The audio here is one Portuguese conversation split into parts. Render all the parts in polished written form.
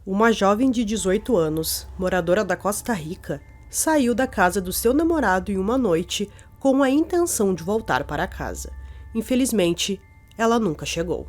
Uma jovem de 18 anos, moradora da Costa Rica, saiu da casa do seu namorado em uma noite com a intenção de voltar para casa. Infelizmente, ela nunca chegou.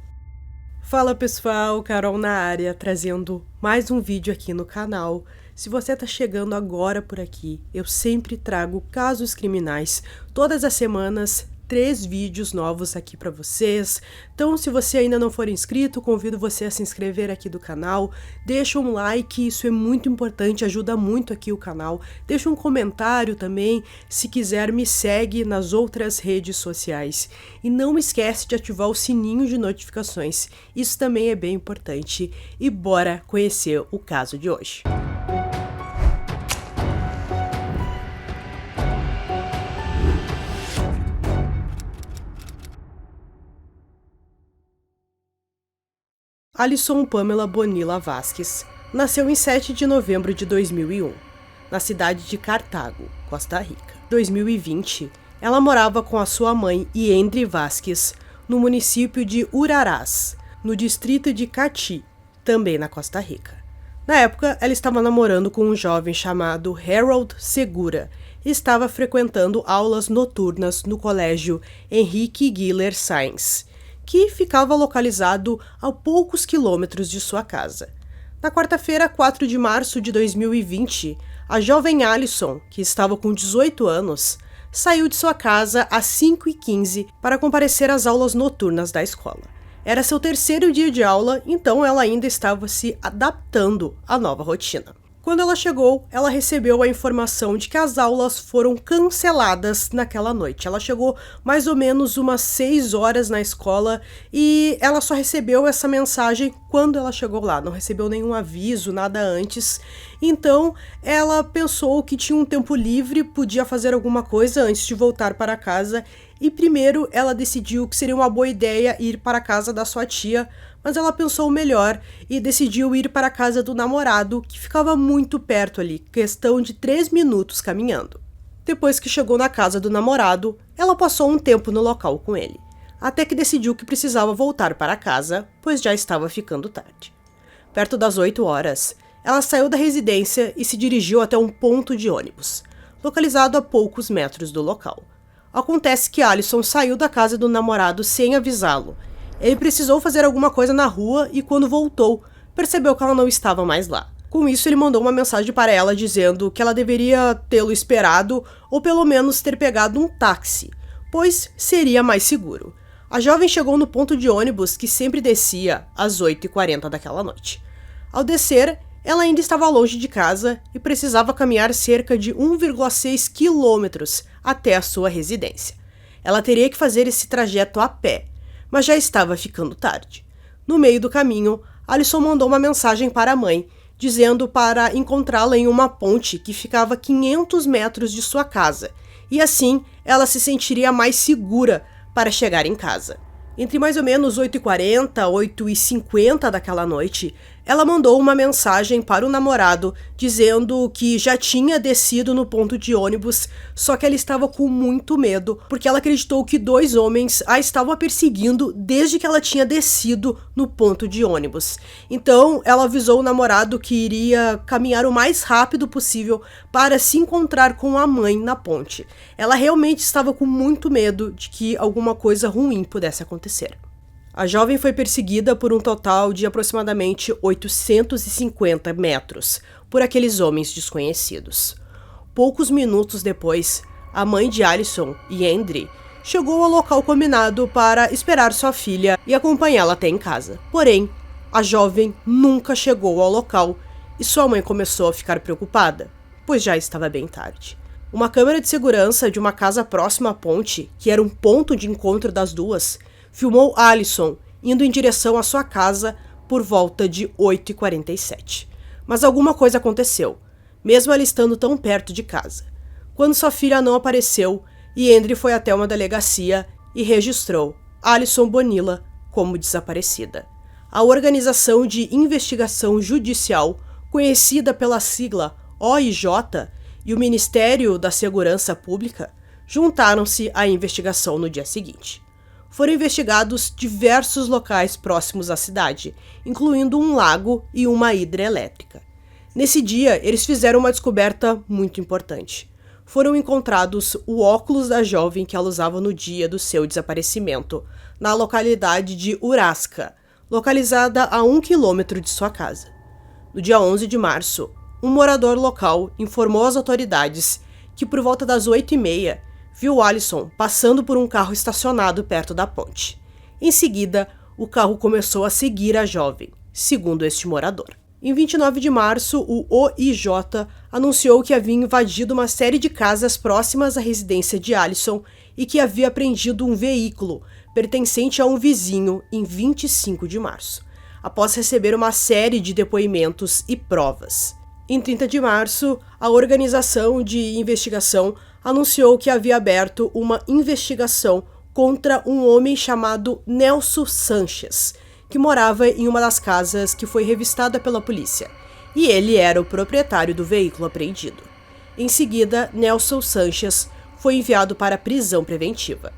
Fala pessoal, Carol na área, trazendo mais um vídeo aqui no canal. Se você tá chegando agora por aqui, eu sempre trago casos criminais, todas as semanas, 3 vídeos novos aqui para vocês. Então, se você ainda não for inscrito, convido você a se inscrever aqui do canal. Deixa um like, isso é muito importante, ajuda muito aqui o canal. Deixa um comentário também, se quiser me segue nas outras redes sociais. E não esquece de ativar o sininho de notificações, isso também é bem importante. E bora conhecer o caso de hoje. Alison Pamela Bonilla Vasquez nasceu em 7 de novembro de 2001, na cidade de Cartago, Costa Rica. Em 2020, ela morava com a sua mãe, Yendri Vasquez, no município de Urarás, no distrito de Cati, também na Costa Rica. Na época, ela estava namorando com um jovem chamado Harold Segura e estava frequentando aulas noturnas no colégio Henrique Guiller Sainz, que ficava localizado a poucos quilômetros de sua casa. Na quarta-feira, 4 de março de 2020, a jovem Alison, que estava com 18 anos, saiu de sua casa às 5h15 para comparecer às aulas noturnas da escola. Era seu terceiro dia de aula, então ela ainda estava se adaptando à nova rotina. Quando ela chegou, ela recebeu a informação de que as aulas foram canceladas naquela noite. Ela chegou mais ou menos umas 6 horas na escola e ela só recebeu essa mensagem quando ela chegou lá. Não recebeu nenhum aviso, nada antes. Então, ela pensou que tinha um tempo livre, podia fazer alguma coisa antes de voltar para casa. E primeiro, ela decidiu que seria uma boa ideia ir para a casa da sua tia, mas ela pensou melhor e decidiu ir para a casa do namorado, que ficava muito perto ali, questão de 3 minutos caminhando. Depois que chegou na casa do namorado, ela passou um tempo no local com ele, até que decidiu que precisava voltar para casa, pois já estava ficando tarde. Perto das 8 horas, ela saiu da residência e se dirigiu até um ponto de ônibus, localizado a poucos metros do local. Acontece que Alison saiu da casa do namorado sem avisá-lo. Ele precisou fazer alguma coisa na rua e quando voltou, percebeu que ela não estava mais lá. Com isso, ele mandou uma mensagem para ela dizendo que ela deveria tê-lo esperado ou pelo menos ter pegado um táxi, pois seria mais seguro. A jovem chegou no ponto de ônibus que sempre descia às 8h40 daquela noite. Ao descer, ela ainda estava longe de casa e precisava caminhar cerca de 1,6 quilômetros até a sua residência. Ela teria que fazer esse trajeto a pé, mas já estava ficando tarde. No meio do caminho, Alison mandou uma mensagem para a mãe, dizendo para encontrá-la em uma ponte que ficava a 500 metros de sua casa, e assim ela se sentiria mais segura para chegar em casa. Entre mais ou menos 8h40, 8h50 daquela noite, ela mandou uma mensagem para o namorado dizendo que já tinha descido no ponto de ônibus, só que ela estava com muito medo, porque ela acreditou que 2 homens a estavam perseguindo desde que ela tinha descido no ponto de ônibus. Então, ela avisou o namorado que iria caminhar o mais rápido possível para se encontrar com a mãe na ponte. Ela realmente estava com muito medo de que alguma coisa ruim pudesse acontecer. A jovem foi perseguida por um total de aproximadamente 850 metros por aqueles homens desconhecidos. Poucos minutos depois, a mãe de Alison, Yendri, chegou ao local combinado para esperar sua filha e acompanhá-la até em casa. Porém, a jovem nunca chegou ao local e sua mãe começou a ficar preocupada, pois já estava bem tarde. Uma câmera de segurança de uma casa próxima à ponte, que era um ponto de encontro das duas, filmou Alison indo em direção à sua casa por volta de 8h47. Mas alguma coisa aconteceu, mesmo ela estando tão perto de casa. Quando sua filha não apareceu, Yendri foi até uma delegacia e registrou Alison Bonilla como desaparecida. A Organização de Investigação Judicial, conhecida pela sigla OIJ, e o Ministério da Segurança Pública juntaram-se à investigação no dia seguinte. foram investigados diversos locais próximos à cidade, incluindo um lago e uma hidrelétrica. Nesse dia, eles fizeram uma descoberta muito importante. Foram encontrados o óculos da jovem que ela usava no dia do seu desaparecimento, na localidade de Urasca, localizada a 1 quilômetro de sua casa. No dia 11 de março, um morador local informou às autoridades que por volta das 8h30 viu Alison passando por um carro estacionado perto da ponte. Em seguida, o carro começou a seguir a jovem, segundo este morador. Em 29 de março, o OIJ anunciou que havia invadido uma série de casas próximas à residência de Alison e que havia apreendido um veículo pertencente a um vizinho em 25 de março, após receber uma série de depoimentos e provas. Em 30 de março, a Organização de Investigação anunciou que havia aberto uma investigação contra um homem chamado Nelson Sanches, que morava em uma das casas que foi revistada pela polícia, e ele era o proprietário do veículo apreendido. Em seguida, Nelson Sanches foi enviado para a prisão preventiva.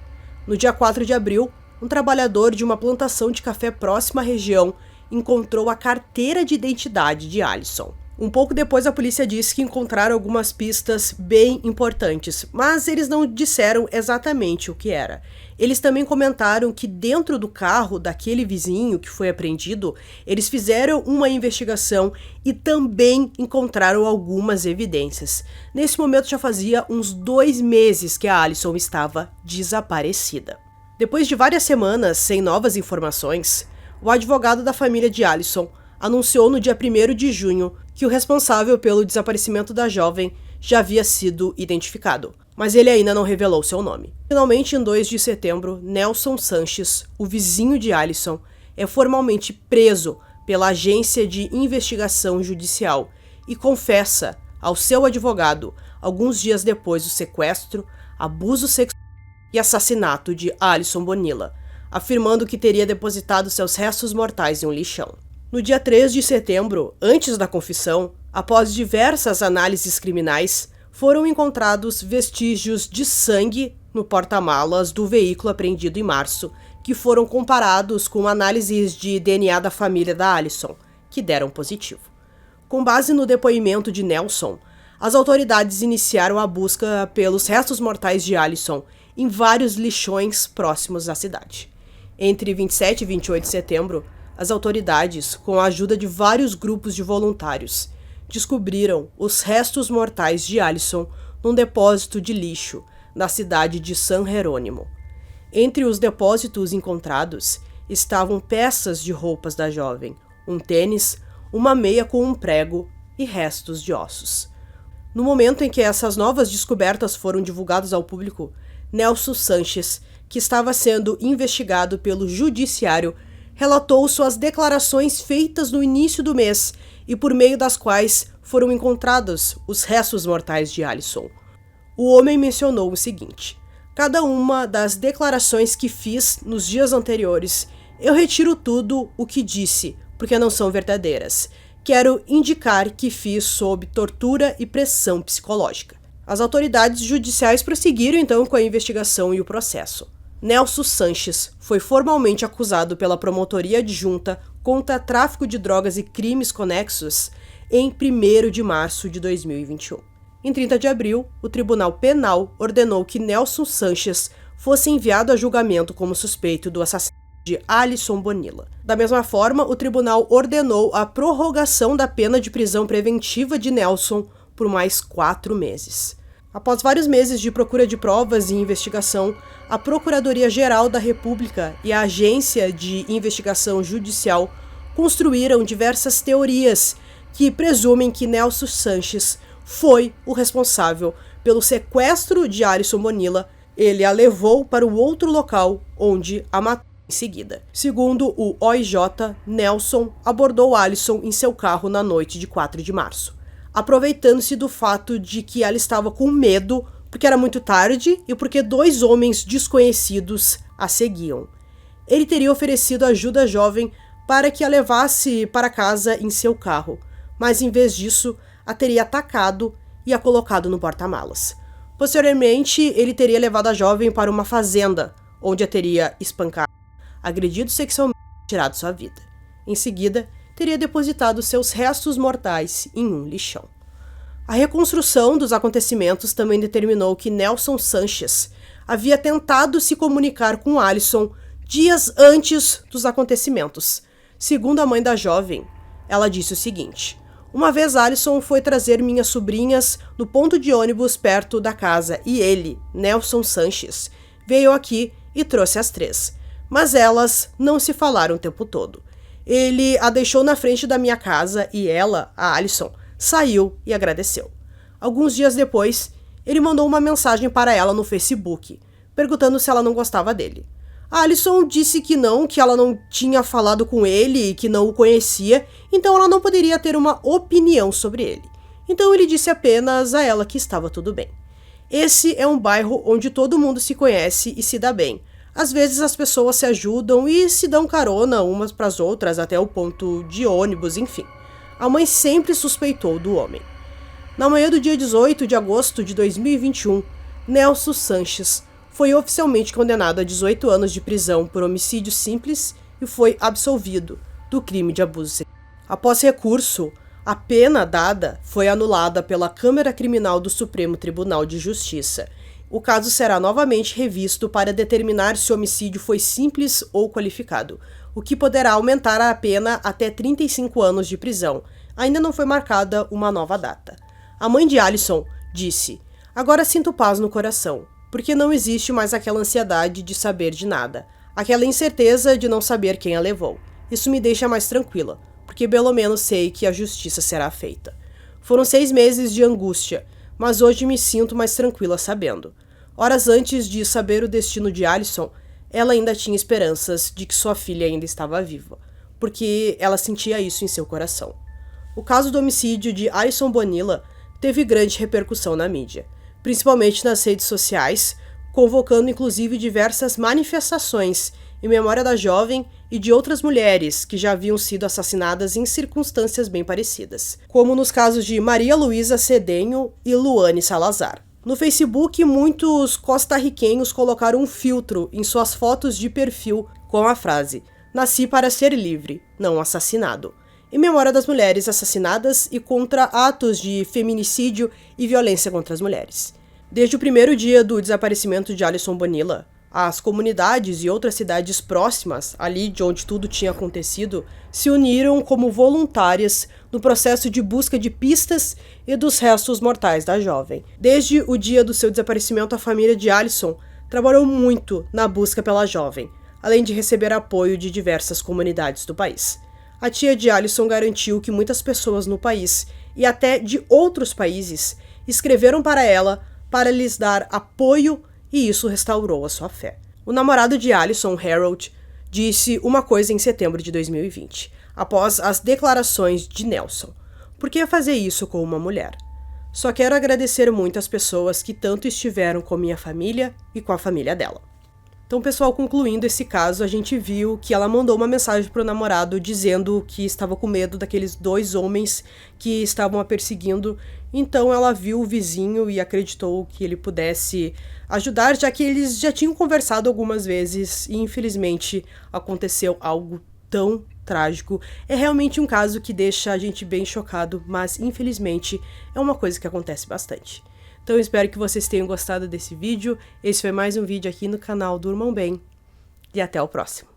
No dia 4 de abril, um trabalhador de uma plantação de café próxima à região encontrou a carteira de identidade de Alison. Um pouco depois, a polícia disse que encontraram algumas pistas bem importantes, mas eles não disseram exatamente o que era. Eles também comentaram que dentro do carro daquele vizinho que foi apreendido, eles fizeram uma investigação e também encontraram algumas evidências. Nesse momento já fazia uns 2 meses que a Alison estava desaparecida. Depois de várias semanas sem novas informações, o advogado da família de Alison anunciou no dia 1º de junho que o responsável pelo desaparecimento da jovem já havia sido identificado, mas ele ainda não revelou seu nome. Finalmente, em 2 de setembro, Nelson Sanches, o vizinho de Alison, é formalmente preso pela Agência de Investigação Judicial e confessa ao seu advogado, alguns dias depois do sequestro, abuso sexual e assassinato de Alison Bonilla, afirmando que teria depositado seus restos mortais em um lixão. No dia 3 de setembro, antes da confissão, após diversas análises criminais, foram encontrados vestígios de sangue no porta-malas do veículo apreendido em março, que foram comparados com análises de DNA da família da Alison, que deram positivo. Com base no depoimento de Nelson, as autoridades iniciaram a busca pelos restos mortais de Alison em vários lixões próximos à cidade. Entre 27 e 28 de setembro, as autoridades, com a ajuda de vários grupos de voluntários, descobriram os restos mortais de Alison num depósito de lixo na cidade de San Jerônimo. Entre os depósitos encontrados estavam peças de roupas da jovem, um tênis, uma meia com um prego e restos de ossos. No momento em que essas novas descobertas foram divulgadas ao público, Nelson Sanches, que estava sendo investigado pelo judiciário, relatou suas declarações feitas no início do mês e por meio das quais foram encontrados os restos mortais de Alison. O homem mencionou o seguinte: cada uma das declarações que fiz nos dias anteriores, eu retiro tudo o que disse, porque não são verdadeiras. Quero indicar que fiz sob tortura e pressão psicológica. As autoridades judiciais prosseguiram então com a investigação e o processo. Nelson Sanches foi formalmente acusado pela Promotoria Adjunta contra Tráfico de Drogas e Crimes Conexos em 1º de março de 2021. Em 30 de abril, o Tribunal Penal ordenou que Nelson Sanches fosse enviado a julgamento como suspeito do assassinato de Alison Bonilla. Da mesma forma, o tribunal ordenou a prorrogação da pena de prisão preventiva de Nelson por mais 4 meses. Após vários meses de procura de provas e investigação, a Procuradoria-Geral da República e a Agência de Investigação Judicial construíram diversas teorias que presumem que Nelson Sanches foi o responsável pelo sequestro de Alison Bonilla. Ele a levou para o outro local, onde a matou em seguida. Segundo o OIJ, Nelson abordou Alison em seu carro na noite de 4 de março, aproveitando-se do fato de que ela estava com medo porque era muito tarde e porque 2 homens desconhecidos a seguiam. Ele teria oferecido ajuda à jovem para que a levasse para casa em seu carro, mas em vez disso, a teria atacado e a colocado no porta-malas. Posteriormente, ele teria levado a jovem para uma fazenda, onde a teria espancado, agredido sexualmente e tirado sua vida. Em seguida, teria depositado seus restos mortais em um lixão. A reconstrução dos acontecimentos também determinou que Nelson Sanches havia tentado se comunicar com Alison dias antes dos acontecimentos. Segundo a mãe da jovem, ela disse o seguinte: uma vez Alison foi trazer minhas sobrinhas no ponto de ônibus perto da casa e ele, Nelson Sanches, veio aqui e trouxe as 3. Mas elas não se falaram o tempo todo. Ele a deixou na frente da minha casa e ela, a Alison, saiu e agradeceu. Alguns dias depois, ele mandou uma mensagem para ela no Facebook, perguntando se ela não gostava dele. A Alison disse que ela não tinha falado com ele e que não o conhecia, então ela não poderia ter uma opinião sobre ele. Então ele disse apenas a ela que estava tudo bem. Esse é um bairro onde todo mundo se conhece e se dá bem. Às vezes as pessoas se ajudam e se dão carona umas para as outras até o ponto de ônibus, enfim. A mãe sempre suspeitou do homem. Na manhã do dia 18 de agosto de 2021, Nelson Sanches foi oficialmente condenado a 18 anos de prisão por homicídio simples e foi absolvido do crime de abuso sexual. Após recurso, a pena dada foi anulada pela Câmara Criminal do Supremo Tribunal de Justiça. O caso será novamente revisto para determinar se o homicídio foi simples ou qualificado, o que poderá aumentar a pena até 35 anos de prisão. Ainda não foi marcada uma nova data. A mãe de Alison disse: agora sinto paz no coração, porque não existe mais aquela ansiedade de saber de nada, aquela incerteza de não saber quem a levou. Isso me deixa mais tranquila, porque pelo menos sei que a justiça será feita. Foram 6 meses de angústia, mas hoje me sinto mais tranquila sabendo. Horas antes de saber o destino de Alison, ela ainda tinha esperanças de que sua filha ainda estava viva, porque ela sentia isso em seu coração. O caso do homicídio de Alison Bonilla teve grande repercussão na mídia, principalmente nas redes sociais, convocando inclusive diversas manifestações em memória da jovem e de outras mulheres que já haviam sido assassinadas em circunstâncias bem parecidas, como nos casos de Maria Luísa Cedenho e Luane Salazar. No Facebook, muitos costarriquenhos colocaram um filtro em suas fotos de perfil com a frase: "Nasci para ser livre, não assassinado", em memória das mulheres assassinadas e contra atos de feminicídio e violência contra as mulheres. Desde o primeiro dia do desaparecimento de Alison Bonilla, as comunidades e outras cidades próximas, ali de onde tudo tinha acontecido, se uniram como voluntárias no processo de busca de pistas e dos restos mortais da jovem. Desde o dia do seu desaparecimento, a família de Alison trabalhou muito na busca pela jovem, além de receber apoio de diversas comunidades do país. A tia de Alison garantiu que muitas pessoas no país, e até de outros países, escreveram para ela para lhes dar apoio, e isso restaurou a sua fé. O namorado de Alison, Harold, disse uma coisa em setembro de 2020, após as declarações de Nelson: "Por que fazer isso com uma mulher? Só quero agradecer muito às pessoas que tanto estiveram com minha família e com a família dela." Então, pessoal, concluindo esse caso, a gente viu que ela mandou uma mensagem pro namorado dizendo que estava com medo daqueles 2 homens que estavam a perseguindo. Então ela viu o vizinho e acreditou que ele pudesse ajudar, já que eles já tinham conversado algumas vezes e infelizmente aconteceu algo tão trágico. É realmente um caso que deixa a gente bem chocado, mas infelizmente é uma coisa que acontece bastante. Então eu espero que vocês tenham gostado desse vídeo. Esse foi mais um vídeo aqui no canal Durmam Bem e até o próximo.